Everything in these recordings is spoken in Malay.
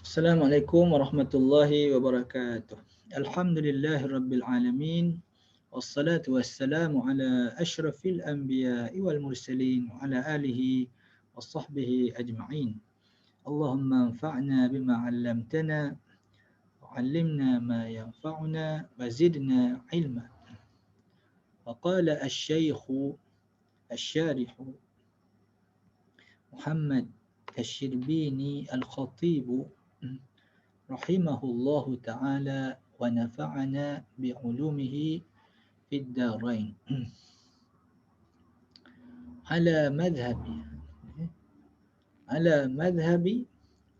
Assalamualaikum warahmatullahi wabarakatuh. Alhamdulillahi rabbil alamin. Wassalatu wassalamu ala asyrafil anbiya'i wal mursalin wa ala alihi wa sahbihi ajma'in. Allahumma anfa'na bima 'allamtana wa 'allimna ma yanfa'una wa zidna ilma. Faqala asy-syaikhu asy-syarih Muhammad Asy-Syirbini Al-Khatib rahimahullahu ta'ala wa nafa'ana bi'ulumihi fid darain ala madhhabi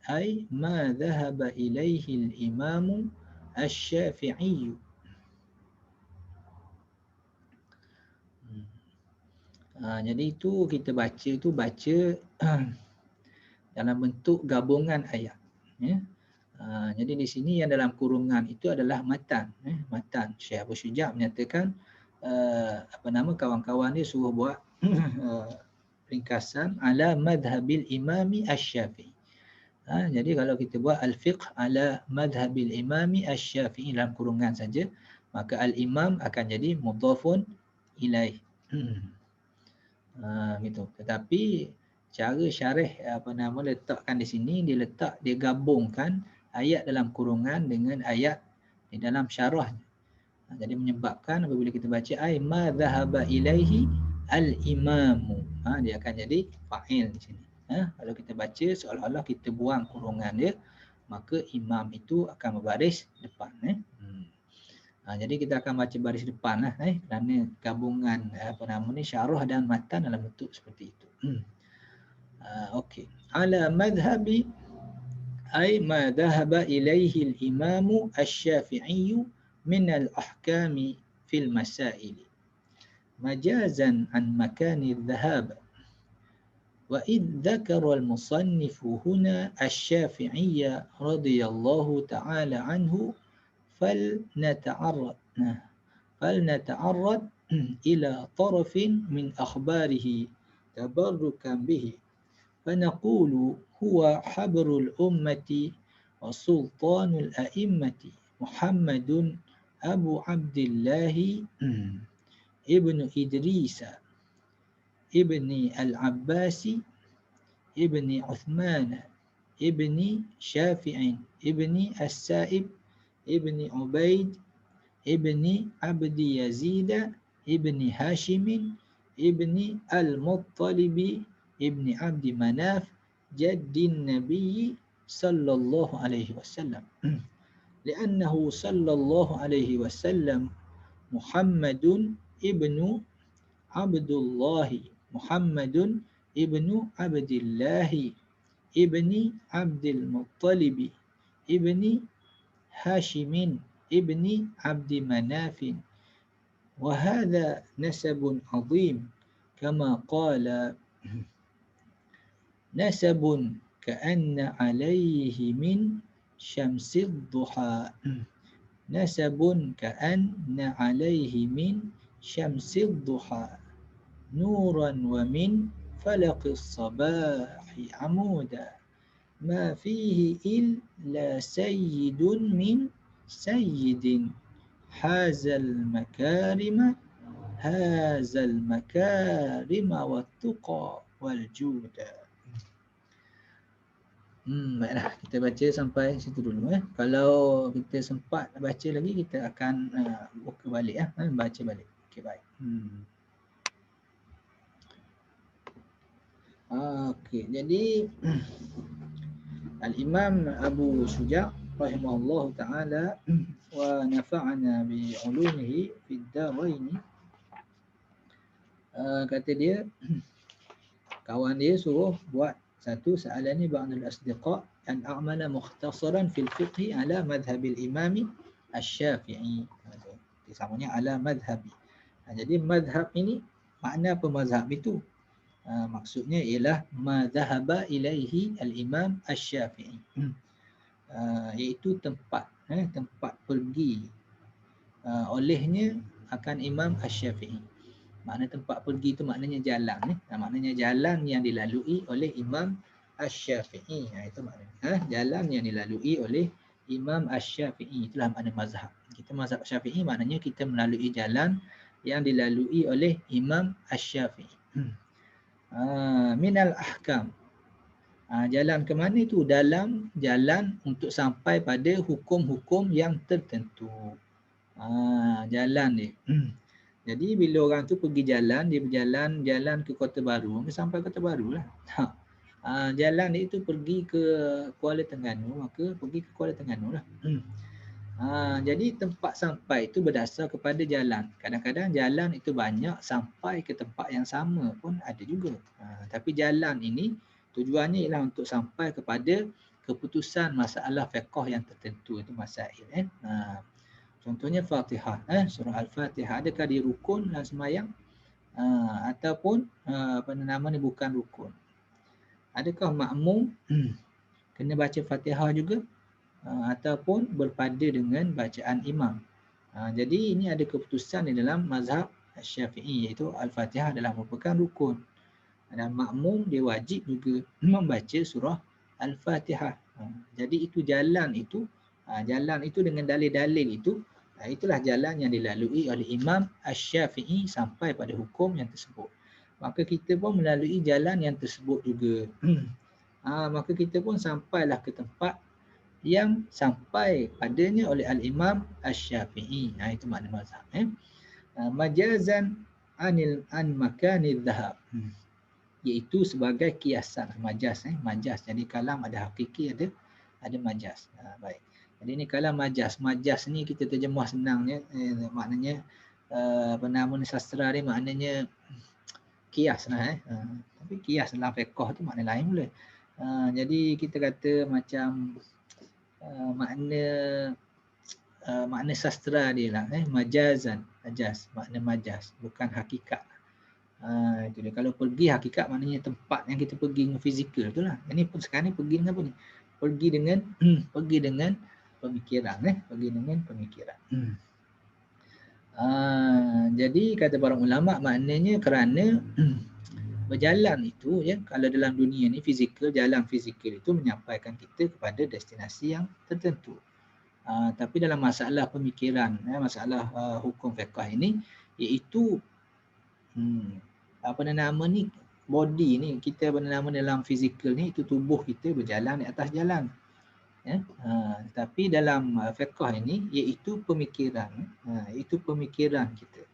ay ma dhahaba ilaihi al-imam asy-Syafi'i. Jadi itu kita baca dalam bentuk gabungan ayat, ya. Jadi di sini yang dalam kurungan itu adalah matan. Matan. Syekh Abu Syuja' menyatakan kawan-kawan dia suruh buat ringkasan ala madhabil imami asy-Syafi'i. Jadi kalau kita buat al-fiqh ala madhabil imami asy-Syafi'i dalam kurungan saja, maka al-imam akan jadi mudhafun ilaih. Gitu. Tetapi cara syarih letakkan di sini, dia gabungkan ayat dalam kurungan dengan ayat di dalam syarah. Jadi menyebabkan apabila kita baca ay ma dhahaba ilaihi al-imamu, dia akan jadi fa'il di sini. Kalau kita baca seolah-olah kita buang kurungan dia, maka imam itu akan berbaris depan. Jadi kita akan baca baris depan lah, kerana gabungan syarah dan matan dalam bentuk seperti itu. Okey. Ala madhhabi ay ma dhahaba ilaihi al-imam asy-Syafi'i min al-ahkam fil masail majazan an makan adh-dhahab. Wa id dzakara al-musannif huna asy-Syafi'i radhiyallahu ta'ala anhu فلنتعرض إلى طرف من أخباره تبركا به فنقول هو حبر الأمة وسلطان الأئمة محمد أبو عبد الله ابن إدريس ابن العباس ابن عثمان ابن شافع ابن السائب ابن عبيد ابن عبد يزيد ابن هاشم ابن المطلب ابن عبد مناف جد النبي صلى الله عليه وسلم لأنه صلى الله عليه وسلم محمد ابن عبد الله محمد ابن عبد الله ابن عبد المطلب ابن هاشم ابن عبد مناف وهذا نسب عظيم كما قال نسب كأن عليه من شمس الضحى نسب كأن عليه من شمس الضحى نورا ومن فلق الصباح عمودا ما فيه إلا سيد من سيد هذا المكارم والتقى والجود. Baiklah, kita baca sampai situ dulu. Kalau kita sempat baca lagi, kita akan buka balik, baca balik. Okey, baik. Okey, jadi Al-Imam Abu Syuja' rahimahullah ta'ala wa nafa'ana bi ulumihi fid darain, kata dia, kawan dia suruh buat satu soalan ni ba'dul asdiqa an a'mala mukhtasaran fil fiqh ala madhhabil imam asy-Syafi'i. Samanya ala madhhabi. Jadi madhhab ini, makna apa mazhab itu? Maksudnya ialah ma dhahaba ilaihi al-imam asy-Syafi'i, iaitu tempat pergi olehnya akan Imam Asy-Syafi'i. Makna tempat pergi itu maknanya jalan, maknanya jalan yang dilalui oleh Imam Asy-Syafi'i. Itu maknanya. Jalan yang dilalui oleh Imam Asy-Syafi'i. Itulah makna mazhab. Kita mazhab Syafi'i maknanya kita melalui jalan yang dilalui oleh Imam Asy-Syafi'i. Minal ahkam. Jalan ke mana itu? Dalam jalan untuk sampai pada hukum-hukum yang tertentu. Jalan ni. Jadi bila orang tu pergi jalan, dia berjalan ke Kota Baru, dia sampai Kota Baru lah. Jalan dia itu pergi ke Kuala Terengganu, maka pergi ke Kuala Terengganu lah. Jadi tempat sampai itu berdasar kepada jalan. Kadang-kadang jalan itu banyak sampai ke tempat yang sama pun ada juga. Tapi jalan ini tujuannya ialah untuk sampai kepada keputusan masalah fiqh yang tertentu, itu masail. Contohnya Fatihah, surah Al-Fatihah, adakah dia rukun dalam sembahyang? Ataupun bukan rukun? Adakah makmum kena baca Fatihah juga? Ataupun berpada dengan bacaan imam? Jadi ini ada keputusan di dalam mazhab Syafi'i, iaitu Al-Fatihah adalah merupakan rukun. Dan makmum dia wajib juga membaca surah Al-Fatihah. Jadi itu jalan itu dengan dalil-dalil itu, itulah jalan yang dilalui oleh Imam Asy-Syafi'i sampai pada hukum yang tersebut. Maka kita pun melalui jalan yang tersebut juga. Maka kita pun sampailah ke tempat yang sampai padanya oleh Al-Imam Asy-Syafi'i. Itu makna mazhab. Majazan an makanil dhahab. Iaitu sebagai kiasan, majaz. Majaz. Jadi kalam ada hakiki, ada majaz. Baik. Jadi ini kalam majaz. Majaz ni kita terjemah senangnya, maknanya sastra ni maknanya kias lah. Tapi kias dalam fiqh tu makna lain pula. Jadi kita kata macam makna sastra dia lah, majazan, majaz, makna majaz, bukan hakikat. Itu dia. Kalau pergi hakikat maknanya tempat yang kita pergi dengan fizikal tu lah. Ini sekarang ni pergi dengan apa ni? Pergi dengan pemikiran. Pergi dengan pemikiran. Jadi kata para ulama maknanya kerana berjalan itu, kalau dalam dunia ni fizikal, jalan fizikal itu menyampaikan kita kepada destinasi yang tertentu. Tapi dalam masalah pemikiran, masalah hukum fiqh ini, iaitu body ni, kita dalam fizikal ni, itu tubuh kita berjalan di atas jalan. Tapi dalam fiqh ini iaitu pemikiran, itu pemikiran kita.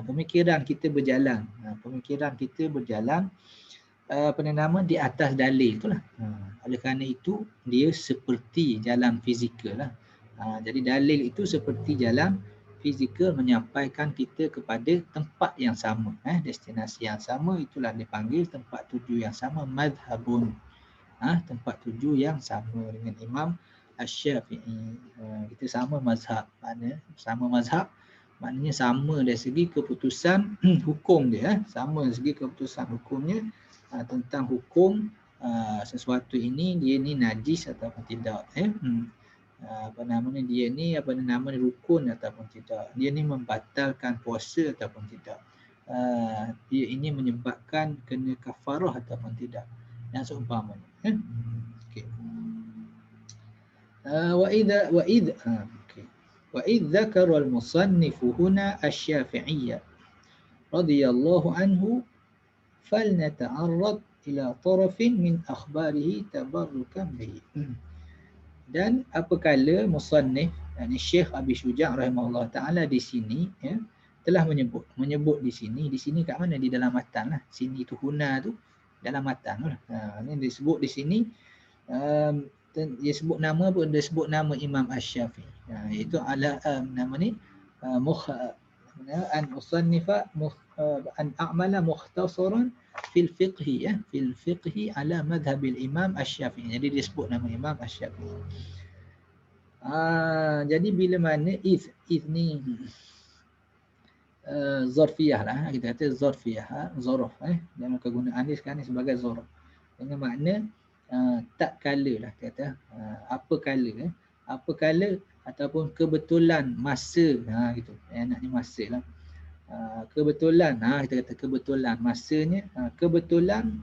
Pemikiran kita berjalan, di atas dalil itulah. Oleh kerana itu dia seperti jalan fizikal lah. Jadi dalil itu seperti jalan fizikal menyampaikan kita kepada tempat yang sama, destinasi yang sama, itulah dipanggil tempat tuju yang sama, madhabun. Tempat tuju yang sama dengan Imam Asy-Syafi'i. Kita sama mazhab, maknanya sama dari segi keputusan hukum dia, sama dari segi keputusan hukumnya tentang hukum sesuatu ini, dia ni najis ataupun tidak, dia ni rukun ataupun tidak, dia ni membatalkan puasa ataupun tidak, dia ini menyebabkan kena kafarah ataupun tidak, dan seumpamanya. Okey. Wa idh dzakara al-musannif huna asy-Syafi'iyya radhiyallahu anhu falnata'arrad ila tarafin min akhbarihi tabarrukan bihi. Dan apabila musannif, yakni Syekh Abi Syuja' rahimahullah taala di sini telah menyebut di sini kat mana? Di dalam matan lah. Sini tu huna tu dalam matan lah. Ini disebut di sini, dia sebut nama pun, dia sebut nama Imam Asy-Syafi'i. Iaitu nama ni an usannifa an a'mala mukhtasaran fil fiqhi, fil fiqhi ala madhhabil Imam Asy-Syafi'i. Jadi dia sebut nama Imam Asy-Syafi'i. Jadi bila mana if ni zarfiyah lah, kita kata zarfiyah, zarf, dalam kegunaan dia sekarang ni sebagai zarf, dengan makna tak kala lah, kata apa kala ataupun kebetulan masa, gitu, naknya masa lah, kebetulan, kita kata kebetulan masanya, kebetulan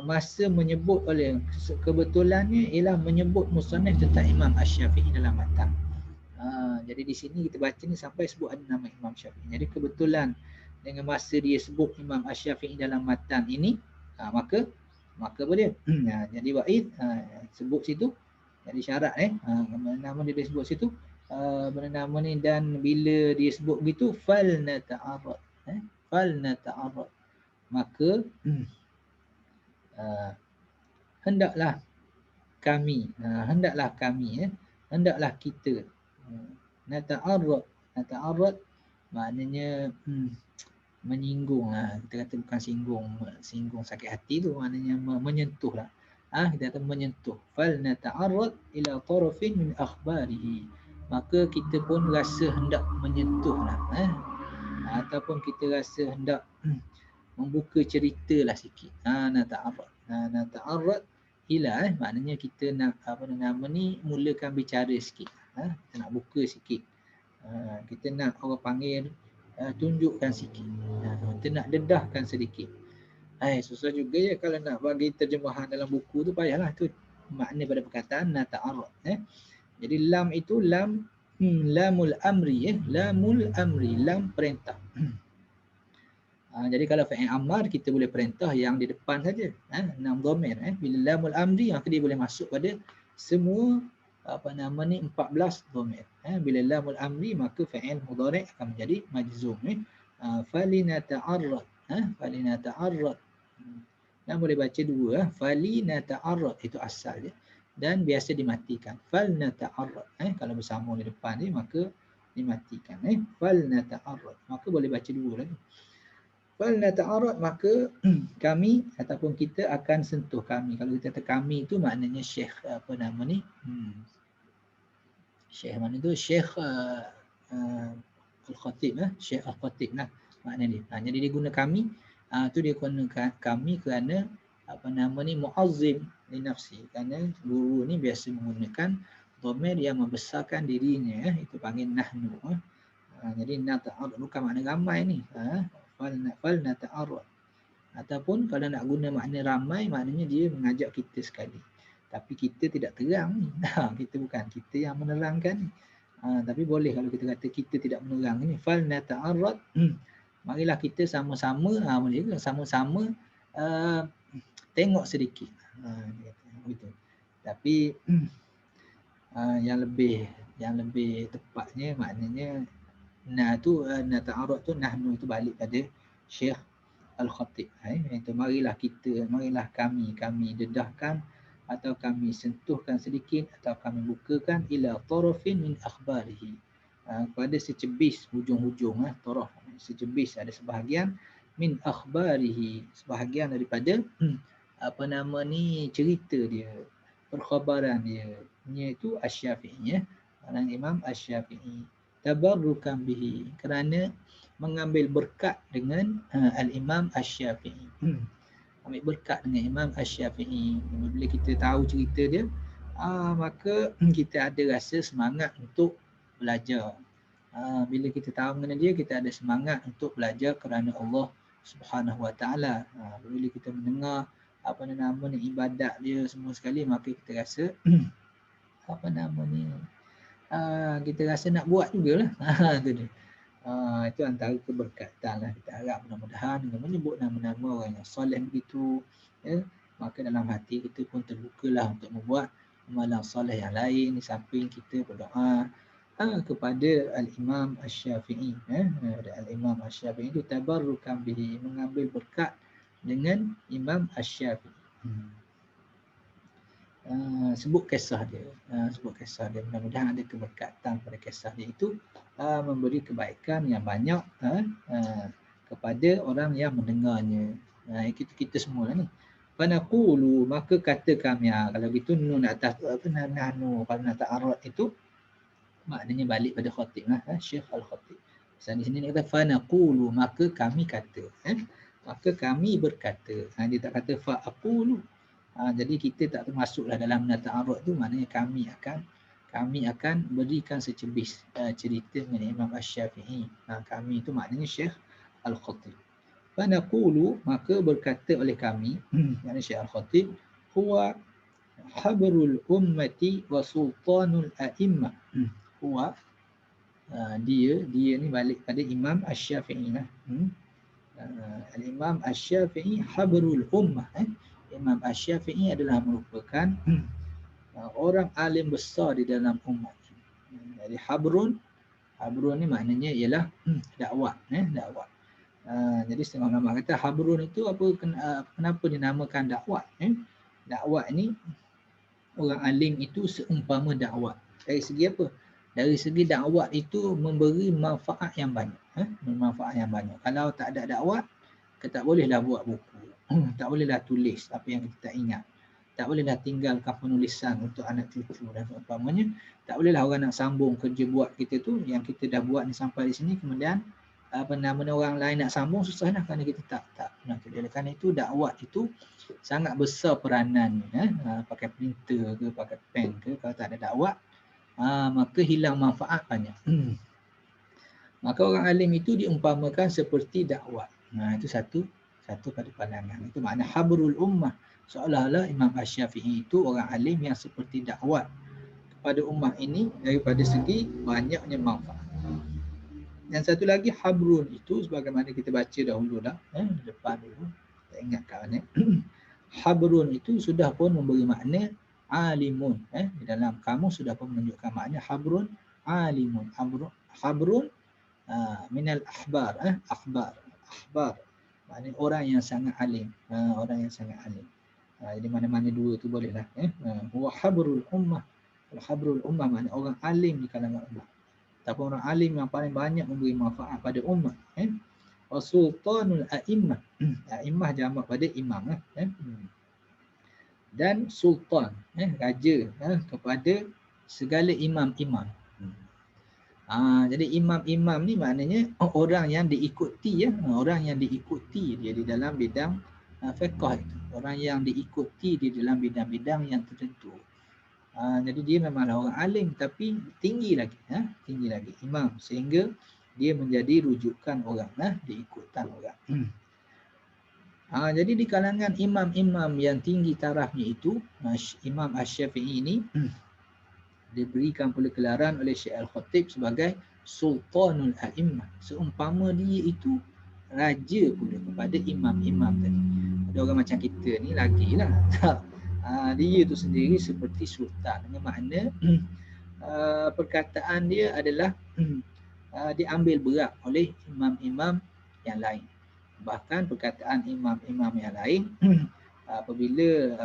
masa menyebut oleh kebetulannya ialah menyebut musannaf tentang Imam Asy-Syafi'i dalam matan. Jadi di sini kita baca ni sampai sebut ada nama Imam Syafi'i. Jadi kebetulan dengan masa dia sebut Imam Asy-Syafi'i dalam matan ini, maka boleh. Jadi wa'id sebut situ. Jadi syarat nama dia disebut situ. Nama ni, dan bila dia sebut begitu fal nata'arrad. Fal nata'arrad. Maka hendaklah kami, hendaklah kita nata'arrad maknanya menyinggung lah. Kita kata bukan singgung sakit hati tu, maknanya menyentuh lah. Kita kata menyentuh. Fal nata'arrad ila tarafin min akhbarihi. Maka kita pun rasa hendak menyentuh lah. Ataupun kita rasa hendak membuka cerita lah sikit. Nata'arrad. Nata'arrad ila maknanya kita nak mulakan bicara sikit. Kita nak buka sikit. Kita nak orang panggil tunjukkan sikit. Kita nak dedahkan sedikit. Susah juga ya kalau nak bagi terjemahan dalam buku tu, payahlah tu makna pada perkataan nata'arrad. Jadi lam itu lamul amri, lamul amri, lam perintah. Jadi kalau fa'il amar kita boleh perintah yang di depan saja, 6 dhamir. Bila lamul amri maka dia boleh masuk pada semua 14 dhamir. Bila lamul amri maka fa'il mudhari' akan menjadi majzum. Falinata'arrad. Falinata'arrad. Dan boleh baca dua. Falinata'arrad itu asal dia. Dan biasa dimatikan. Falnata'arrad. Kalau bersama di depan dia maka dimatikan. Falnata'arrad. Maka boleh baca dua lagi. Falnata'arrad maka kami ataupun kita akan sentuh kami. Kalau kita kata kami itu maknanya Syekh Syekh mana tu? Syekh Al-Khatib Syekh Al-Khatib lah makna dia. Jadi dia guna kami, tu dia guna kami kerana muazzim li nafsi. Kerana guru ni biasa menggunakan dhamir yang membesarkan dirinya, itu panggil nahnu. Jadi nata'arrad bukan makna ramai ni. Fal nata'arrad. Ataupun kalau nak guna makna ramai, maknanya dia mengajak kita sekali. Tapi kita tidak terang ni. Kita bukan kita yang menerangkan ni. Tapi boleh kalau kita kata kita tidak menerang ni. Fal nata'arrad. Marilah kita sama-sama, sama-sama tengok sedikit. Begitu. Tapi yang lebih tepatnya maknanya nata'arrad tu nahnu itu balik pada Syekh Al-Khatib. Itu marilah kami dedahkan atau kami sentuhkan sedikit atau kami bukakan ila tarafin min akhbarihi, pada secebis hujung-hujung taraf, secebis ada sebahagian min akhbarihi, sebahagian daripada cerita dia, perkhabaran dia, iaitu Asy-Syafi'i Imam Asy-Syafi'i, tabarrukan bihi, kerana mengambil berkat dengan Al-Imam Asy-Syafi'i. Ambil berkat dengan Imam Asy-Syafi'i. Bila kita tahu cerita dia, maka kita ada rasa semangat untuk belajar. Bila kita tahu mengenai dia, kita ada semangat untuk belajar kerana Allah Subhanahu Wa Taala. Bila kita mendengar ibadat dia semua sekali, maka kita rasa kita rasa nak buat jugalah. Itu dia. Itu antara keberkatan lah. Kita harap mudah-mudahan dengan menyebut nama-nama orang yang soleh begitu, maka dalam hati kita pun terbukalah untuk membuat amalan soleh yang lain, di samping kita berdoa kepada Al-Imam Asy-Syafi'i. Al-Imam Asy-Syafi'i itu tabarrukan bihi, mengambil berkat dengan Imam Asy-Syafi'i. Sebut kisah dia, mudah-mudahan ada keberkatan pada kisah dia itu, memberi kebaikan yang banyak kepada orang yang mendengarnya. Kita semua lah ni. Fanaqulu, maka kata kami, kalau gitu nun atas nahnu, kalau nata'arrad itu maknanya balik pada khatib Syekh Al-Khatib. Di sini dia kata fanaqulu, maka kami kata, maka kami berkata. Dia tak kata fa'aqulu. Jadi kita tak termasuklah dalam nata'arrad tu, maknanya kami akan berikan secebis cerita mengenai Imam Asy-Syafi'i. Kami itu maknanya Syekh Al-Khatib. Fanaqulu, maka berkata oleh kami, yakni Syekh Al-Khatib, huwa habrul ummati wa sultanul a'immah. Huwa, dia ni balik pada Imam Asy-Syafi'i lah. Al-Imam Asy-Syafi'i habrul ummah. Imam Asy-Syafi'i adalah merupakan orang alim besar di dalam umat. Jadi habrun ni maknanya ialah dakwah, dakwah. Jadi setengah ulama kata habrun itu apa, kenapa dinamakan dakwah? Dakwah ni orang alim itu seumpama dakwah. Dari segi apa? Dari segi dakwah itu memberi manfaat yang banyak. Manfaat yang banyak. Kalau tak ada dakwah, kita tak bolehlah buat buku. Tak bolehlah tulis apa yang kita tak ingat. Tak bolehlah tinggalkan penulisan untuk anak cucu dan seumpamanya. Tak bolehlah orang nak sambung kerja buat kita tu, yang kita dah buat ni sampai di sini, kemudian orang lain nak sambung susah lah, kerana kita tak pernah kerja. Kerana itu dakwah itu sangat besar peranan. Pakai printer ke, pakai pen ke, kalau tak ada dakwah, maka hilang manfaat banyak. Maka orang alim itu diumpamakan seperti dakwah. Itu satu pada pandangan. Itu makna habrul ummah. Seolah-olah Imam Asy-Syafi'i itu orang alim yang seperti dakwah kepada ummah ini daripada segi banyaknya manfaat. Yang satu lagi habrun itu sebagaimana kita baca dahulu dah, depan dulu, tak ingat kawan. Habrun itu sudah pun memberi makna alimun. Di dalam kamus sudah pun menunjukkan makna habrun alimun. Habrun minal ahbar, akhbar. Maknanya orang yang sangat alim, orang yang sangat alim. Jadi mana-mana dua tu bolehlah. Huwa habrul ummah. Habrul ummah maknanya orang alim di kalangan ummah. Tapi orang alim yang paling banyak memberi manfaat pada umat. Wa sultanul a'immah. A'immah jamak pada imam. Dan sultan, raja, kepada segala imam-imam. Jadi imam-imam ni maknanya orang yang diikuti, orang yang diikuti dia di dalam bidang fiqh itu. Orang yang diikuti di dalam bidang-bidang yang tertentu. Jadi dia memanglah orang alim tapi tinggi lagi, tinggi lagi imam, sehingga dia menjadi rujukan orang, diikutan orang. Jadi di kalangan imam-imam yang tinggi tarafnya itu, Imam Asy-Syafi'i ini diberikan pula gelaran oleh Syekh Al-Khatib sebagai Sultanul A'immah. Seumpama dia itu raja pula kepada imam-imam tadi. Ada orang macam kita ni lagilah dia tu sendiri seperti sultan, dengan makna perkataan dia adalah diambil berat oleh imam-imam yang lain. Bahkan perkataan imam-imam yang lain apabila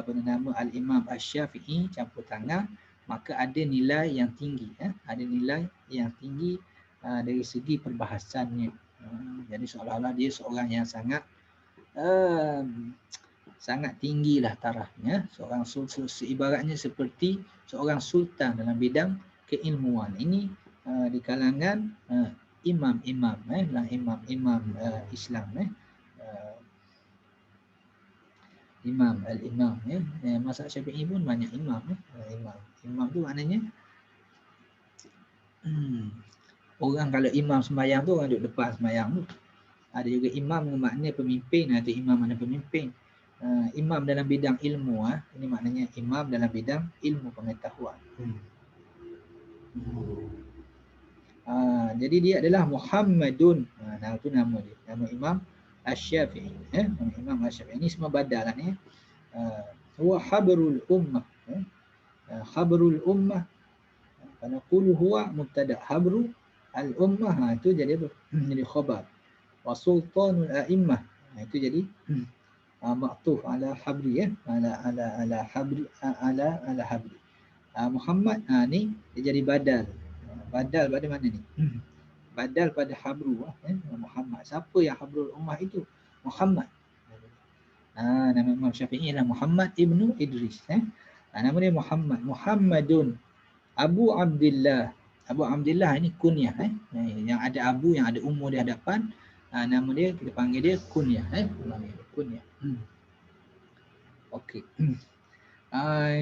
Al-Imam Asy-Syafi'i campur tangan, maka ada nilai yang tinggi, ada nilai yang tinggi dari segi perbahasannya. Jadi seolah-olah dia seorang yang sangat tinggilah tarafnya, seorang ibaratnya seperti seorang sultan dalam bidang keilmuan. Ini di kalangan imam-imam, imam-imam Islam, imam al-imam, mazhab Syafi'i pun banyak imam, imam tu maknanya orang, kalau imam sembahyang tu orang duduk depan sembahyang tu. Ada juga imam dengan makna pemimpin, ada imam makna pemimpin. Imam dalam bidang ilmu, ini maknanya imam dalam bidang ilmu pengetahuan. Jadi dia adalah Muhammadun. Itu nama dia, nama Imam Asy-Syafi'i. Nama Imam Asy-Syafi'i ini semua badal lah ni. Huwa habrul ummah. Habrul ummah. Kalau qulu huwa mubtada, habru al-ummah, itu jadi apa? Jadi khabar. Wa sultanul a'immah, itu jadi ma'tuf ala habri, ala habri, ala habri. Muhammad ni dia jadi badal. Badal pada mana ni? Badal pada habru, Muhammad. Siapa yang habrul ummah itu? Muhammad. Nama Imam Syafi'i ialah Muhammad ibnu Idris. Nama dia Muhammad. Muhammadun Abu Abdillah. Abu Abdillah ini kunyah, yang ada abu, yang ada umur di hadapan. Nama dia kita panggil dia kunyah, kunyah. Okey.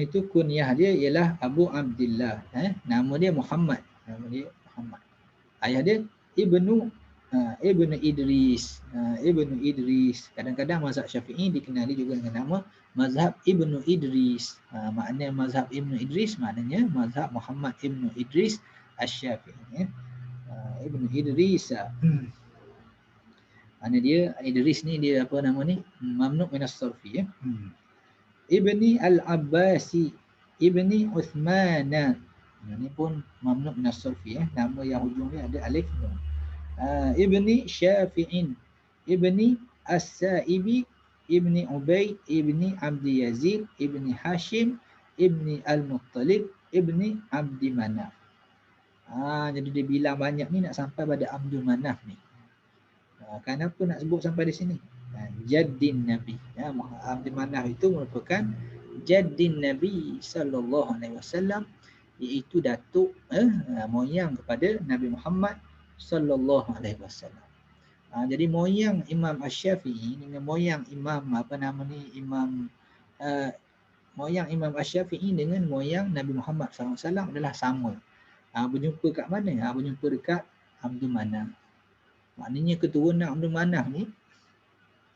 Itu kunyah dia ialah Abu Abdillah. Nama dia Muhammad. Nama dia Muhammad. Ayah dia Ibnu Ibn Idris. Ibn Idris. Kadang-kadang mazhab Syafi'i dikenali juga dengan nama mazhab Ibn Idris. Makna mazhab Ibn Idris maknanya mazhab Muhammad Ibn Idris Asy-Syafi'i. Ibn Idris. Mana dia Idris ni dia apa nama ni? Mamnu' min as-sarfi ya. Ibni Al-Abbasi, Ibni Uthmana. Ini pun mamnu' min as-sarfi ya. Nama yang hujung dia ada alif nun. Ibni Syafi'in, Ibni As-Sa'ibi, Ibni Ubaid, Ibni Abdi Yazid, Ibni Hashim, Ibni Al-Muttalib, Ibni Abdi Manaf. Jadi dia bilang banyak ni nak sampai pada Abdul Manaf ni. Kenapa nak sebut sampai di sini? Jaddin Nabi. Abdul Manaf itu merupakan Jaddin Nabi sallallahu alaihi wasallam, iaitu datuk moyang kepada Nabi Muhammad sallallahu alaihi wasallam. Jadi moyang Imam Asy-Syafi'i dengan moyang Imam moyang Imam Asy-Syafi'i dengan moyang Nabi Muhammad sallallahu alaihi wasallam adalah sama. Berjumpa kat mana? Berjumpa dekat Abdul Manaf. Maknanya keturunan Abdul Manaf ni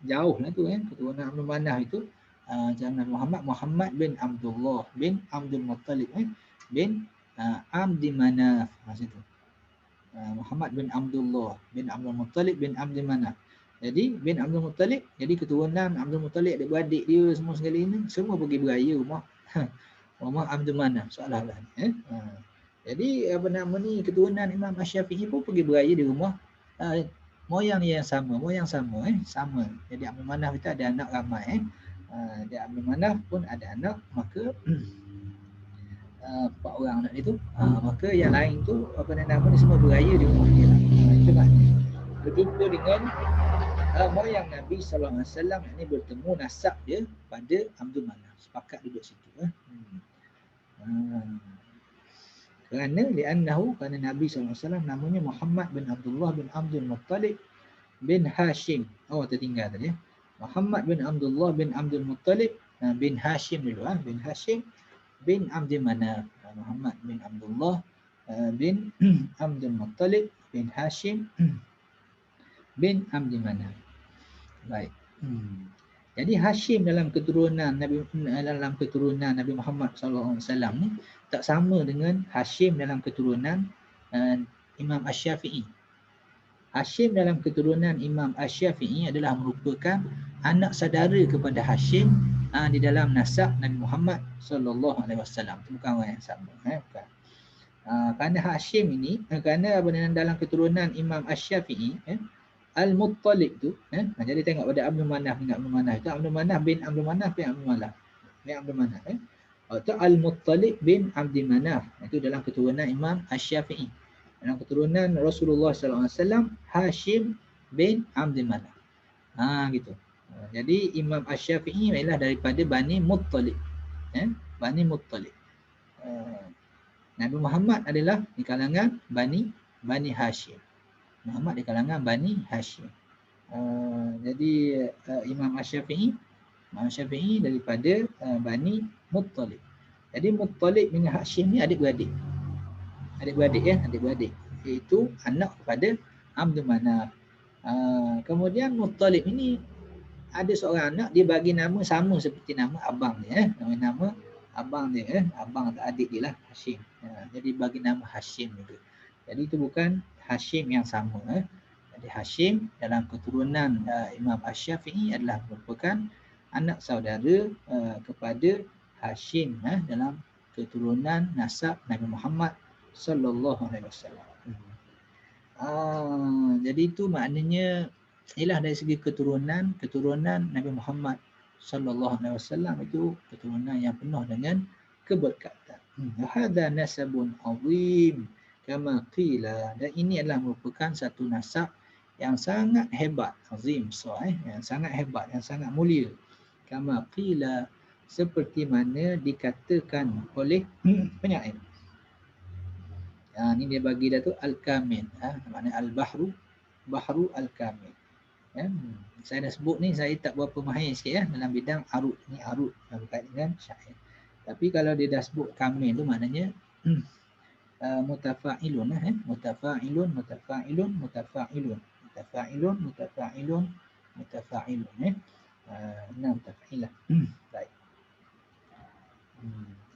jauh lah tu kan. Keturunan Abdul Manaf itu Nabi Muhammad bin Abdullah bin Abdul Muttalib bin Abdi Manaf macam tu. Muhammad bin Abdullah bin Abdul Muttalib bin Abdi Manaf. Jadi bin Abdul Muttalib, jadi keturunan Abdul Muttalib, adik-beradik dia semua sekali ni semua pergi beraya rumah Abdul Manaf seolah-olah jadi apa nama ni, keturunan Imam Asy-Syafi'i pun pergi beraya di rumah moyang dia yang sama, sama. Jadi Abdul Manaf itu ada anak ramai dia Abdul Manaf pun ada anak, maka 4 orang anak dia tu, maka yang lain tu apa nama ni semua beraya di rumah dia lah. Itu maknanya berjumpa dengan moyang Nabi sallallahu alaihi wasallam, ini bertemu nasab dia pada Abdul Manaf, sepakat duduk situ kerana Nabi sallallahu alaihi wasallam namanya Muhammad bin Abdullah bin Abdul Muttalib bin Hashim. Tertinggal tadi Muhammad bin Abdullah bin Abdul Muttalib bin Hashim dulu bin Hashim bin Abdi Manaf. Muhammad bin Abdullah bin Abdul Muttalib bin Hashim bin Abdi Manaf. Baik. Jadi Hashim dalam keturunan Nabi Muhammad sallallahu alaihi wasallam ni tak sama dengan Hashim dalam keturunan Imam Asy-Syafi'i. Hashim dalam keturunan Imam Asy-Syafi'i adalah merupakan anak saudara kepada Hashim di dalam nasab Nabi Muhammad sallallahu alaihi wasallam. Itu bukan orang yang sama, bukan. Kerana Hashim ini kerana dalam keturunan Imam Asy-Syafi'i Al-Muttalib tu jadi tengok pada Abdul Manaf dengan Abdul Manaf itu Abdul Manaf bin Abdul Manaf bin Abdul Manaf. Abdul Manaf atau Al-Muttalib bin Abdi Manaf, itu dalam keturunan Imam Asy-Syafi'i. Dalam keturunan Rasulullah sallallahu alaihi wasallam Hashim bin Abdi Manaf. Gitu. Jadi Imam Asy-Syafi'i ialah daripada Bani Muttalib. Bani Muttalib. Nabi Muhammad adalah di kalangan Bani Hashim. Muhammad di kalangan Bani Hashim. Jadi Imam Asy-Syafi'i daripada Bani Muttalib. Jadi Muttalib dengan Hashim ni adik-beradik. Adik-beradik. Iaitu anak kepada Abdul Manaf. Kemudian Muttalib ini ada seorang anak, dia bagi nama sama seperti nama abang dia. Nama abang dia, abang atau adik dia lah, Hashim. Jadi bagi nama Hashim juga. Jadi itu bukan Hashim yang sama. Jadi Hashim dalam keturunan Imam Asy-Syafi'i adalah merupakan anak saudara kepada Hashim dalam keturunan nasab Nabi Muhammad sallallahu alaihi wasallam. Jadi itu maknanya ialah dari segi keturunan Nabi Muhammad sallallahu alaihi wasallam itu keturunan yang penuh dengan keberkatan. Hadza nasabun azim kama qila, dan ini adalah merupakan satu nasab yang sangat hebat, azim, yang sangat hebat, yang sangat mulia. Kama qila, seperti mana dikatakan oleh penyair. Ini dia bagi dah tu al-kamil, makna al-bahru al-kamil. Saya dah sebut ni, saya tak berapa mahir sikit dalam bidang arud. Ni arud berkait dengan syair. Tapi kalau dia dah sebut kamil tu maknanya mutafa'ilun, mutafa'ilun. Mutafa'ilun, mutafa'ilun, mutafa'ilun. 6 tafa'ilah. Baik.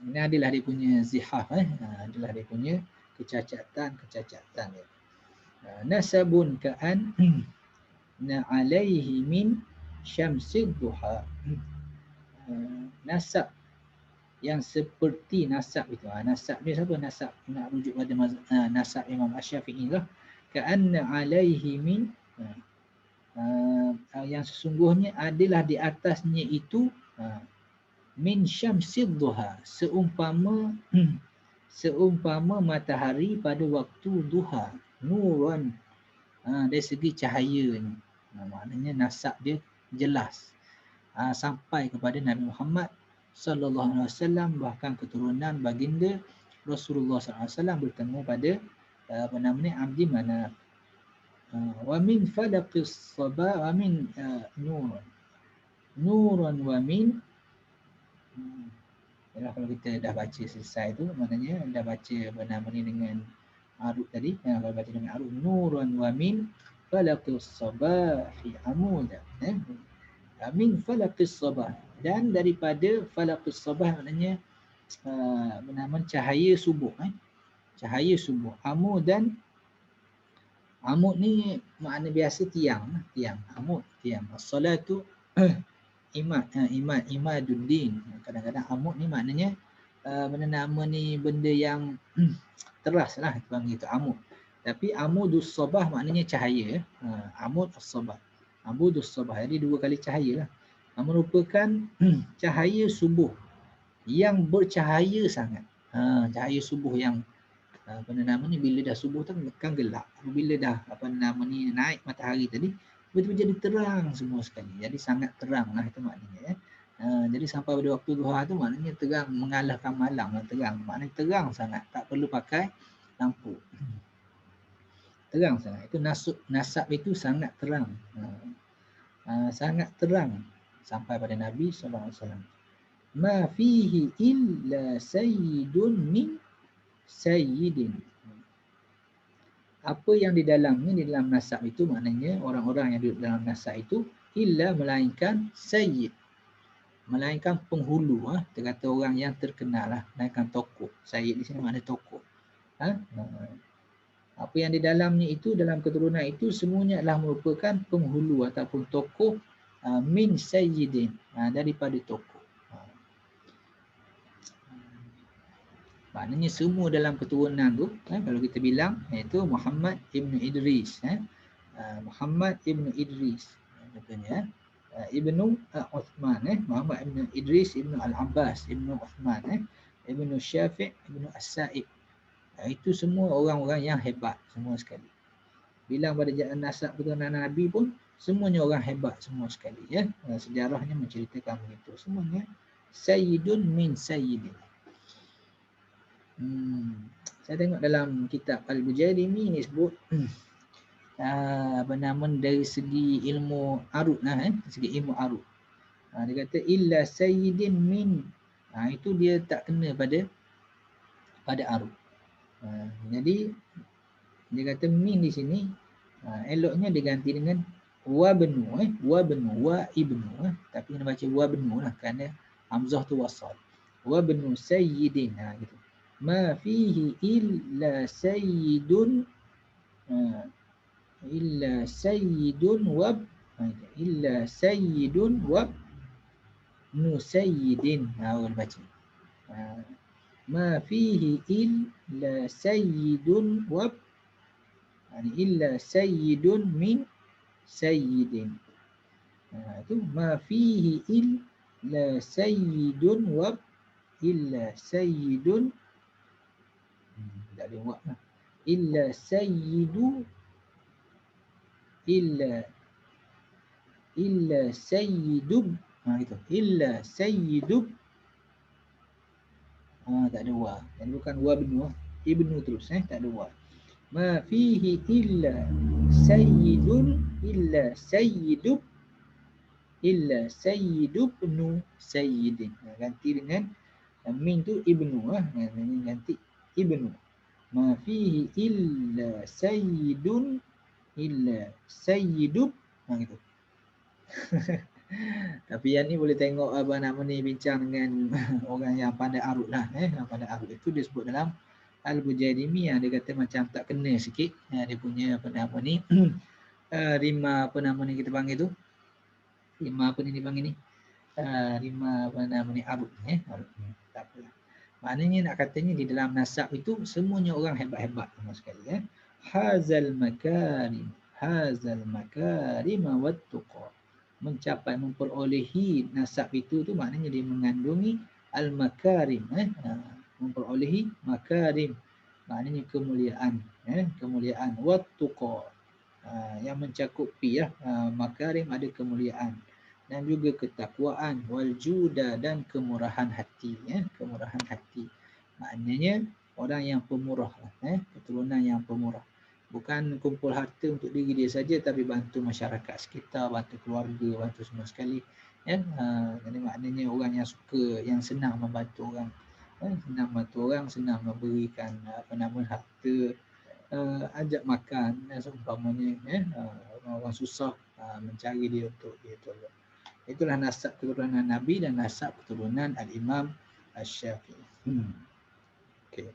Ini adalah dia punya zihaf. Adalah dia punya kecacatan dia. Nasabun ka'an na alaihi min syamsid duha. Nasab yang seperti nasab itu. Nasab ni siapa? Nasab nak rujuk pada nasab Imam Asy-Syafi'i lah. Ka'anna alaihi min yang sesungguhnya adalah di atasnya itu min syamsid duha, seumpama matahari pada waktu duha, nuran, dari segi cahayanya. Maknanya nasab dia jelas sampai kepada Nabi Muhammad sallallahu alaihi wasallam, bahkan keturunan baginda Rasulullah sallallahu alaihi wasallam bertemu pada Abdi Manaf. Wa min falaqis sabah wa min nuran wa min. Kalau kita dah baca selesai tu, maknanya dah baca bernama ni dengan arut tadi. Kalau baca dengan arut, nuran wa min falaqis sabahi amuda. Min falaqis sabah, dan daripada falaqis sabah maknanya bernama cahaya subuh. Cahaya subuh. Amudan, amud ni makna biasa tiang. Amud, tiang. As-salatu imaduddin. Kadang-kadang amud ni maknanya nama ni benda yang teras lah, kita panggil itu amud. Tapi amudus sabah maknanya cahaya. Amud as-sabah, amudus sabah, jadi 2 kali cahaya lah. Merupakan cahaya subuh yang bercahaya sangat. Cahaya subuh yang ni bila dah subuh tu kan gelap. Bila dah naik matahari tadi, betul-betul jadi terang semua sekali. Jadi sangat terang lah, itu maknanya. Jadi sampai pada waktu duha tu maknanya terang, mengalahkan malam lah terang. Maknanya terang sangat, tak perlu pakai lampu. Terang sangat. Itu nasab itu sangat terang. Sangat terang sampai pada Nabi SAW. Ma fihi illa sayyidun min sayyidin. Apa yang di dalamnya, di dalam nasab itu, maknanya orang-orang yang duduk dalam nasab itu, illa melainkan sayyid, melainkan penghulu. Kita kata orang yang terkenal lah, melainkan tokoh. Sayyid di sini makna tokoh. Apa yang di dalamnya itu, dalam keturunan itu, semuanya adalah merupakan penghulu ataupun tokoh min sayyidin, daripada tokoh. Maknanya semua dalam keturunan tu, kalau kita bilang, iaitu Muhammad ibn Idris. Muhammad ibn Idris. Contohnya, Ibnu Uthman. Muhammad ibn Idris, Ibnu Al-Abbas, Ibnu Uthman, Ibnu Syafi', Ibnu As-Sa'ib. Itu semua orang-orang yang hebat semua sekali. Bilang pada nasab keturunan Nabi pun, semuanya orang hebat semua sekali. Sejarahnya menceritakan begitu. Semuanya Sayyidun min Sayyidin. Saya tengok dalam kitab Al-Bujairimi ni sebut dari segi ilmu arut lah, segi ilmu arut. Dia kata illa sayyidin min, itu dia tak kena pada arut. Jadi dia kata min di sini eloknya diganti dengan wabnu, wa ibnu, tapi kena baca wabnu lah kerana hamzah tu wasal. Wabnu sayyidin, gitu. Ma fihi illa sayyidun wab nu sayyidin. Boleh baca. Ma fihi illa sayyidun wab, illa sayyidun min sayyidin. Itu ma fihi illa sayyidun wab illa sayyidun, tak ada wak lah. Illa sayyidub, gitu. Illa sayyidub, tak ada wak. Dan bukan wabnu, ibnu terus, tak ada wak. Ma fihi illa sayyidun, illa sayyidubnu sayyidin. Ganti dengan min tu ibnu, ganti ibnu. Ma fihi illa sayyidun illa sayyidub. Gitu. Tapi yang ni boleh tengok apa nama ni bincang dengan orang yang pandai arut lah. Yang pandai arut itu dia sebut dalam Al-Bujairimi yang dia kata macam tak kena sikit. Dia punya apa nama ni rima apa nama ni kita panggil tu. Rima apa ni dipanggil ni? Rima apa nama ni arut. Arut. Tak apalah. Maknanya nak katanya di dalam nasab itu semuanya orang hebat-hebat sama sekali. Hazal makarim. Hazal makarim wat tuqa. Mencapai memperolehi nasab itu tu maknanya dia mengandungi al-makarim. Memperolehi makarim. Maknanya kemuliaan. Kemuliaan wat tuqa. Yang mencakupi makarim ada kemuliaan. Dan juga ketakwaan, wal juda dan kemurahan hati. Kemurahan hati. Maknanya orang yang pemurah. Keturunan yang pemurah. Bukan kumpul harta untuk diri dia saja, tapi bantu masyarakat sekitar, bantu keluarga, bantu semua sekali. Jadi maknanya orang yang suka, yang senang membantu orang. Senang membantu orang, senang memberikan harta, ajak makan, seumpamanya orang susah, mencari dia untuk dia tolong. Itulah nasab keturunan Nabi dan nasab keturunan Al-Imam Asy-Syafi'i. Okay.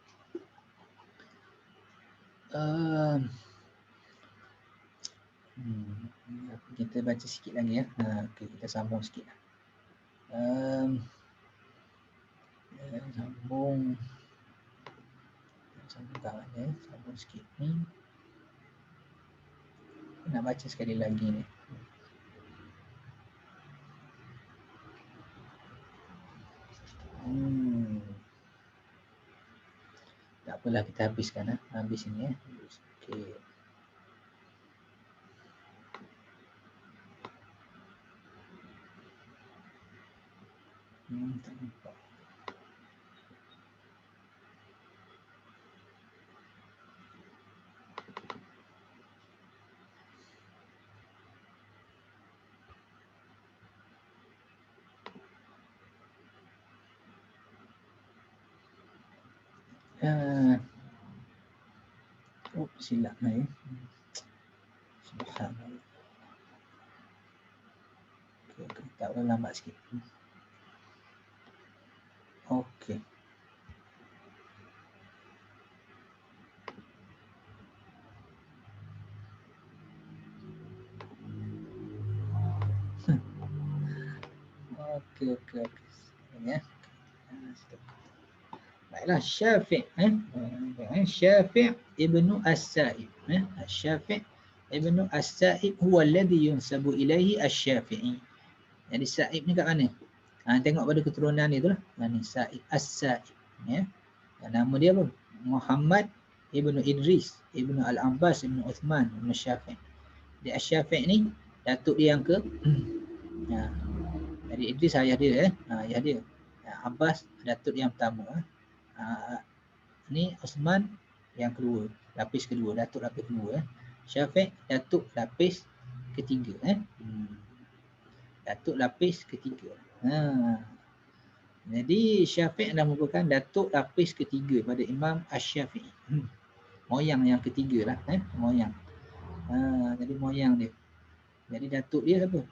Kita baca sikit lagi ya. Okay, kita sambung sikit. Sambung tangan sambung sikit ni. Nak baca sekali lagi ni. Tak apalah, kita habiskan habis ini ya. Okey. Tak nampak. Silap lah ya. Subhanallah. Okay, tak boleh lambat sikit. Okey. Okey. Ya. Baiklah, Syafi'. Syafi' ibnu As-Sa'ib. Syafi' ibnu As-Sa'ib huwa alladhi yunsabu ilaihi Asy-Syafi'i. Jadi Sa'ib ni kat mana? Tengok pada keturunan ni itulah. Ni Sa'ib As-Sa'ib. Ya. Nama dia apa? Muhammad ibnu Idris ibnu Al-Abbas ibnu Uthman ibnu Syafi'. Dia Asy-Syafi' ni datuk dia yang ke Jadi Idris ayah dia ayah dia. Abbas datuk yang pertama. Ni Uthman yang kedua, lapis kedua, datuk lapis kedua. Syafi' datuk lapis ketiga. Datuk lapis ketiga. Jadi Syafi' dah merupakan datuk lapis ketiga pada Imam Asy-Syafi'i. Moyang yang ketiga lah. Moyang. Jadi moyang dia. Jadi datuk dia apa?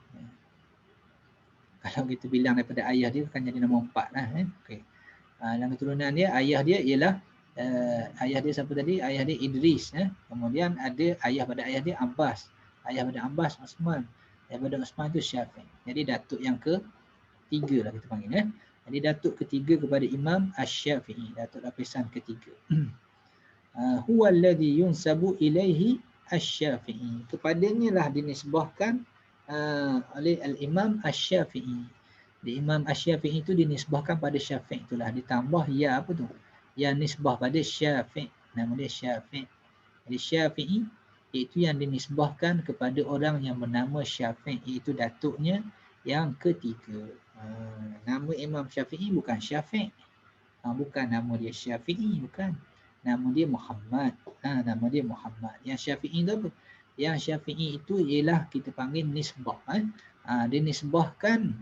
Kalau kita bilang daripada ayah dia akan jadi nombor 4 lah. Okay. Dalam keturunan dia, ayah dia ialah ayah dia siapa tadi? Ayah dia Idris. Kemudian ada ayah pada ayah dia Abbas. Ayah pada Abbas Uthman. Ayah pada Uthman tu Syafi'. Jadi datuk yang ketiga lah kita panggil. Jadi datuk ketiga kepada Imam Asy-Syafi'i. Datuk lapisan ketiga. Huwa alladhi yunsabu ilaihi Asy-Syafi'i. Kepadanya lah dinisbahkan oleh Al-Imam Asy-Syafi'i. Di Imam Asy-Syafi'i itu dinisbahkan pada Syafi', itulah ditambah ya apa tu? Yang nisbah pada Syafi'. Nama dia Syafi'. Jadi Syafi'i itu yang dinisbahkan kepada orang yang bernama Syafi', iaitu datuknya yang ketiga. Nama Imam Syafi'i bukan Syafi'. Bukan nama dia Syafi'i, bukan. Nama dia Muhammad. Nama dia Muhammad. Yang Syafi'i itu apa? Yang Syafi'i itu ialah kita panggil nisbah. Dinisbahkan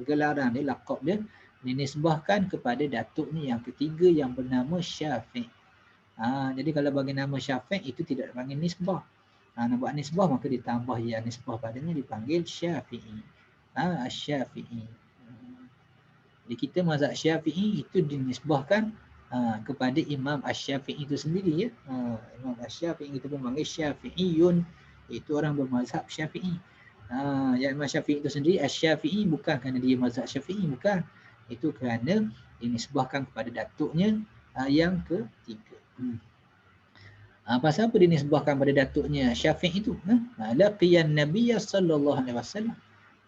gelaran dia, laqab dia dinisbahkan kepada datuknya yang ketiga yang bernama Syafi'. Jadi kalau bagi nama Syafi' itu tidak panggil nisbah. Nak buat nisbah maka ditambah ya nisbah padanya dipanggil Syafi'i. Asy-Syafi'i. Jadi kita mazhab Syafi'i itu dinisbahkan kepada Imam Asy-Syafi'i itu sendiri ya. Imam Asy-Syafi'i kita pun panggil Syafi'iyun, itu orang bermazhab Syafi'i. Yang Imam Syafi'i itu sendiri Asy-Syafi'i bukan kerana dia mazhab Syafi'i, bukan. Itu kerana dinisbahkan kepada datuknya yang ketiga. Pasal apa dinisbahkan pada datuknya Syafi'i itu? Laqiyan Nabiy sallallahu alaihi wasallam.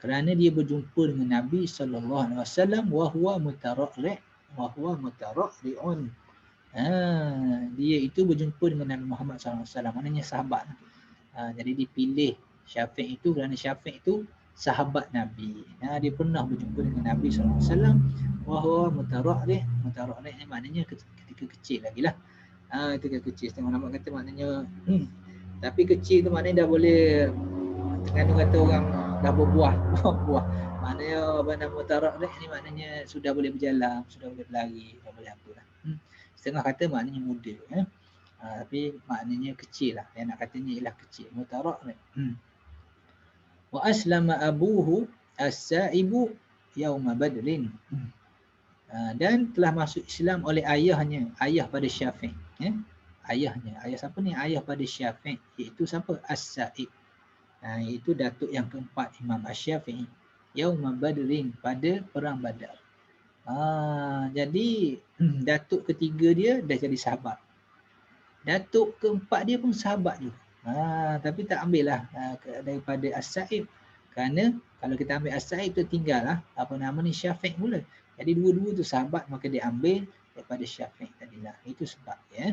Kerana dia berjumpa dengan Nabi sallallahu alaihi wasallam wa huwa mutara'ri'un. Dia itu berjumpa dengan Nabi Muhammad sallallahu alaihi wasallam, maknanya sahabat. Jadi dipilih Syafi'i itu kerana Syafi'i itu sahabat Nabi. Dia pernah berjumpa dengan Nabi sallallahu alaihi wasallam wa huwa mutara'ri'. Mutara'ri' ni maknanya ketika kecil lagi lah. Ketika kecil, setengah ulama kata maknanya tapi kecil tu maknanya dah boleh, terkadang kata orang dah berbuah. Maknanya apa nama mutara'ri' ni maknanya sudah boleh berjalan, sudah boleh berlari, dah boleh apalah. Setengah kata maknanya muda. Tapi maknanya kecil lah. Yang nak katanya ialah kecil. Mutara'ri'. Wa aslama abuhu as-sa'ibu yauma badrin. Dan telah masuk Islam oleh ayahnya, ayah pada Syafi'i. Ayahnya. Ayah siapa ni? Ayah pada Syafi'i. Iaitu siapa? As-Sa'ib. Iaitu datuk yang keempat Imam Asy-Syafi'i. Yauma badrin, pada perang Badar. Jadi datuk ketiga dia dah jadi sahabat. Datuk keempat dia pun sahabat juga. Tapi tak ambil lah daripada As-Sa'ib. Kerana kalau kita ambil As-Sa'ib tu tinggal lah apa nama ni Syafi'i mula. Jadi dua-dua tu sahabat, maka dia ambil daripada Syafi'i tadilah. Itu sebab ya.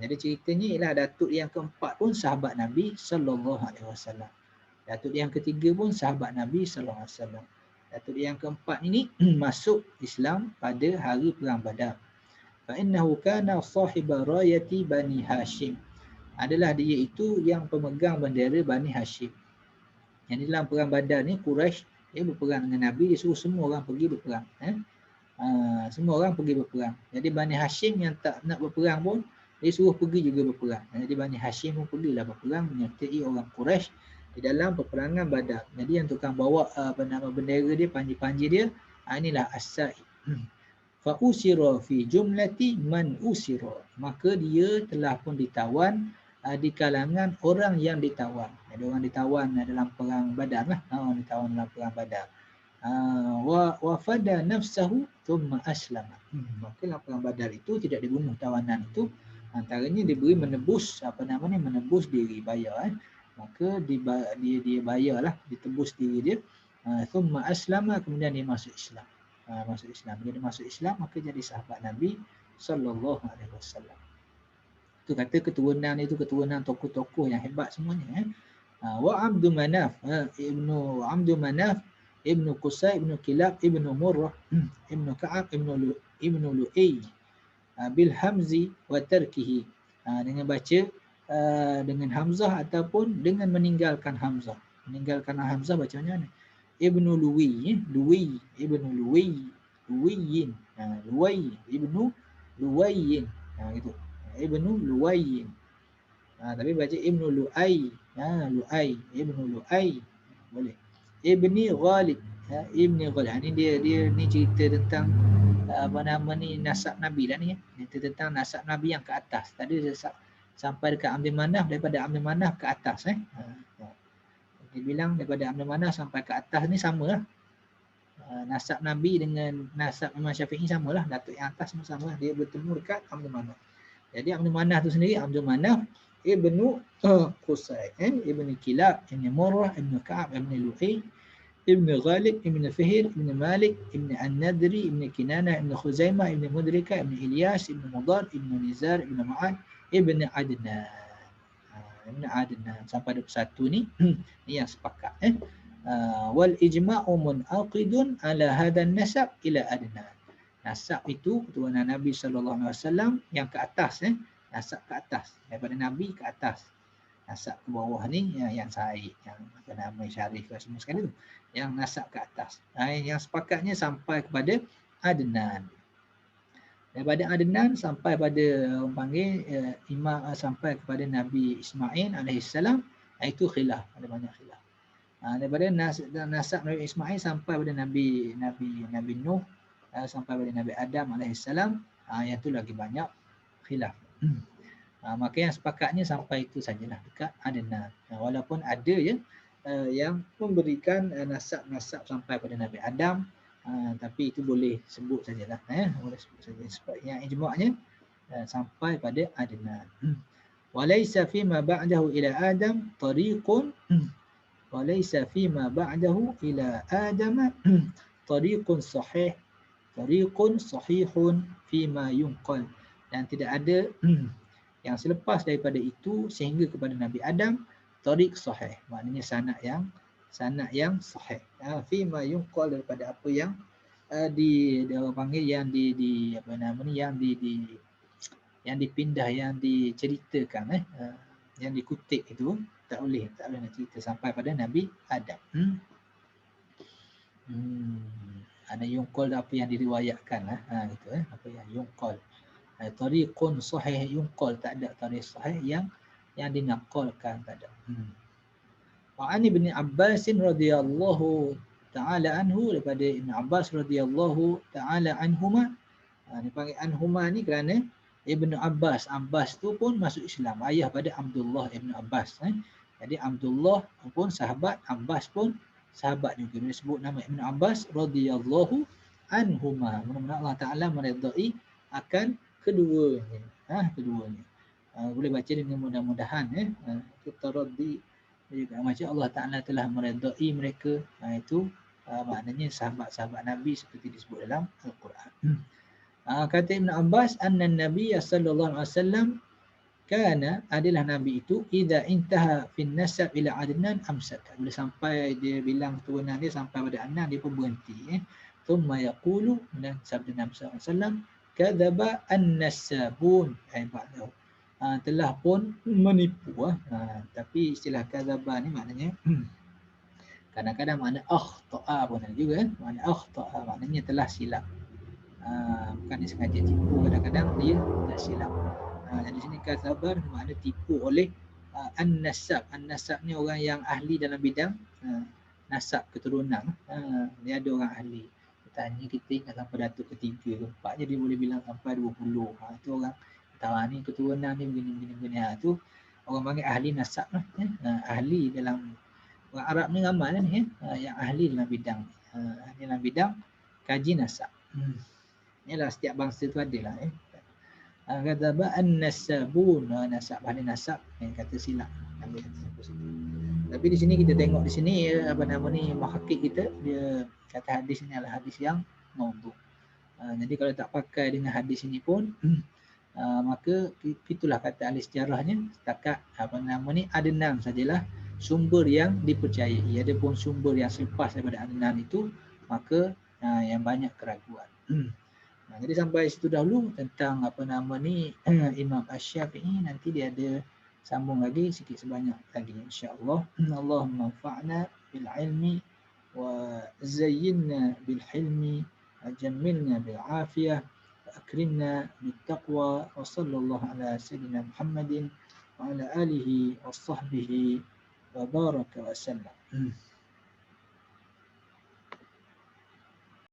Jadi ceritanya ialah datuk yang keempat pun sahabat Nabi sallallahu alaihi wasallam. Datuk yang ketiga pun sahabat Nabi sallallahu alaihi wasallam. Datuk yang keempat ini masuk Islam pada hari perang Badar. Fa innahu kana sahiba rayati Bani Hashim. Adalah dia itu yang pemegang bendera Bani Hashim. Yang dalam perang Badar ni Quraisy dia berperang dengan Nabi, dia suruh semua orang pergi berperang. Semua orang pergi berperang. Jadi Bani Hashim yang tak nak berperang pun dia suruh pergi juga berperang. Jadi Bani Hashim pun pergilah berperang menyertai orang Quraisy di dalam peperangan Badar. Jadi yang tukang bawa bendera dia, panji-panji dia, inilah As-Sa'ib. Fa usira fi jumlati man usira. Maka dia telah pun ditawan di kalangan orang yang ditawan. Ada orang ditawan dalam perang Badar lah. Orang ditawan dalam perang Badar. Wa fada nafsahu thumma aslama. Maka dalam perang Badar itu tidak dibunuh tawanan itu, antaranya diberi menebus menebus diri, bayar. Maka dia bayarlah, ditebus diri dia. Thumma aslama, kemudian dia masuk Islam. Masuk Islam. Bila dia masuk Islam maka jadi sahabat Nabi sallallahu alaihi wasallam. Itu kata keturunan itu keturunan tokoh-tokoh yang hebat semuanya. Wa Abdul Manaf Ibnu Qusay, Ibnu Kilab, Ibnu Murrah, Ibnu Ka'ab, Ibnu Lu'ay bil Hamzi wa tarkihi. Dengan baca dengan Hamzah ataupun dengan meninggalkan Hamzah. Meninggalkan Hamzah baca macam mana? Ibnu Luwi, Ibnu Luwayyin. Ibnu Luwayyin. Gitu. Ibnu Luwayyin. Tapi baca Ibnu Lu'ay. Lu'ay, Ibnu Lu'ay. Boleh. Ibni Ghalib. Ibni Ghalib. Ini dia ni cerita tentang nasab Nabi dah ni. Cerita tentang nasab Nabi yang ke atas. Tadi sampai dekat Abdul Manaf, daripada Abdul Manaf ke atas. Dia bilang daripada Abdul Manaf sampai ke atas ni samalah. Nasab Nabi dengan nasab Imam Syafi'i samalah. Datuk yang atas semua samalah. Dia bertemu dekat Abdul Manaf. Jadi Abdul Manaf tu sendiri, Abdul Manaf Ibnu Qusay, Ibnu Kilab, Ibnu Murrah, Ibnu Ka'ab, Ibnu Lu'ay, Ibnu Ghalib, Ibnu Fihr, Ibnu Malik, Ibnu An-Nadri, Ibnu Kinanah, Ibnu Khuzaimah, Ibnu Mudrika, Ibnu Ilyas, Ibnu Mudar, Ibnu Nizar, Ibnu Ma'ad, Ibnu Adnan. Ibnu Adnan sampai 21 ni ni yang sepakat. Wal ijma'u munaqidun ala hadan nasab ila Adnan. Nasab itu keturunan Nabi sallallahu alaihi wasallam yang ke atas, nasab ke atas, daripada Nabi ke atas. Nasab ke bawah ni yang Sa'id, yang apa nama Syarif semua sekali tu. Yang nasab ke atas. Yang sepakatnya sampai kepada Adnan. Daripada Adnan sampai pada orang panggil imam, sampai kepada Nabi Ismail alaihissalam, Itu khilaf, ada banyak khilaf. Daripada nasab Nabi Ismail sampai pada Nabi Nuh, sampai pada Nabi Adam alaihissalam, yang tu lagi banyak khilaf. Maka yang sepakatnya sampai itu sajalah dekat Adnan. Walaupun ada ya yang memberikan nasab sampai pada Nabi Adam, tapi itu boleh sebut sajalah, boleh sebut saja. Sebab yang ijma'nya sampai pada Adnan. Walaysa fima ba'dahu ila Adam tariqun walaysa fima ba'dahu ila Adam tariqun sahihun fima yunqal. Dan tidak ada yang selepas daripada itu sehingga kepada Nabi Adam tariq sahih, maknanya sanad yang sahih. Fima yunqal, daripada apa yang dipanggil yang yang dipindah, yang diceritakan, yang dikutip itu tak boleh nak cerita sampai pada Nabi Adam. Ada yunqal apa yang diriwayatkan lah, gitu apa yang yunqal. Tariqun sahih yunqal, tak ada tariq sahih yang dinaqalkan, tak ada. Wa an Ibn Abbas radhiyallahu ta'ala anhu, daripada Ibn Abbas radhiyallahu ta'ala anhuma. Dipanggil anhuma ni kerana Ibn Abbas tu pun masuk Islam, ayah pada Abdullah Ibn Abbas. Jadi Abdullah pun sahabat, Abbas pun sahabat juga. Dia sebut nama Ibn Abbas radhiyallahu anhuma. Mudah-mudahan Allah Ta'ala meredai akan keduanya. Keduanya. Boleh baca dengan mudah-mudahan. Kita radhi juga. Macam Allah Ta'ala telah meredai mereka. Itu maknanya sahabat-sahabat Nabi seperti disebut dalam Al-Quran. Kata Ibn Abbas, anna Nabi sallallahu alaihi wasallam kana, adalah Nabi itu, idza intaha fin nasab ila Adnan amsaka. Bila sampai dia bilang keturunan dia sampai pada Adnan, dia pun berhenti. Thumma yaqulu, dan sabda Nabi sallallahu alaihi wasallam, kadzaba an-nasabun, ba'dahu, telah pun menipu. Tapi istilah kadzaba ni maknanya kadang-kadang makna akhta'a pun ada juga. Makna akhta'a maknanya telah silap. Bukan dia sengaja tipu, kadang-kadang dia dah silap. Jadi sini kazabar makna tipu oleh an-nasab. An-nasab ni orang yang ahli dalam bidang nasab keturunan. Dia ada orang ahli. Tanya kita ingat sampai datuk ketiga ke empat je, dia boleh bilang sampai 20. Itu orang tahu ni keturunan ni begini. Itu orang panggil ahli nasab lah. Ahli dalam orang Arab ni ramai lah ni, yang ahli dalam bidang ahli dalam bidang kaji nasab. Inilah setiap bangsa tu ada lah. Kata an-nasabun, nasab, ahli nasab, kata silap. Tapi di sini kita tengok di sini muhakkik kita, dia kata hadis ini adalah hadis yang maudhu'. Jadi kalau tak pakai dengan hadis ini pun maka itulah kata ahli sejarahnya, setakat Adnan sajalah sumber yang dipercayai. Adapun sumber yang selepas daripada Adnan itu, maka yang banyak keraguan. Jadi sampai situ dahulu tentang Imam Asy-Syafi'i. Nanti dia ada sambung lagi sikit sebanyak lagi, insya-Allah. Allahumma anfa'na bil ilmi wa zayyinna bil hilmi wa jammilna bil afiyah wa akrimna bit taqwa wa sallallahu ala sayyidina Muhammadin wa ala alihi wa sahbihi wa baraka wa sallam.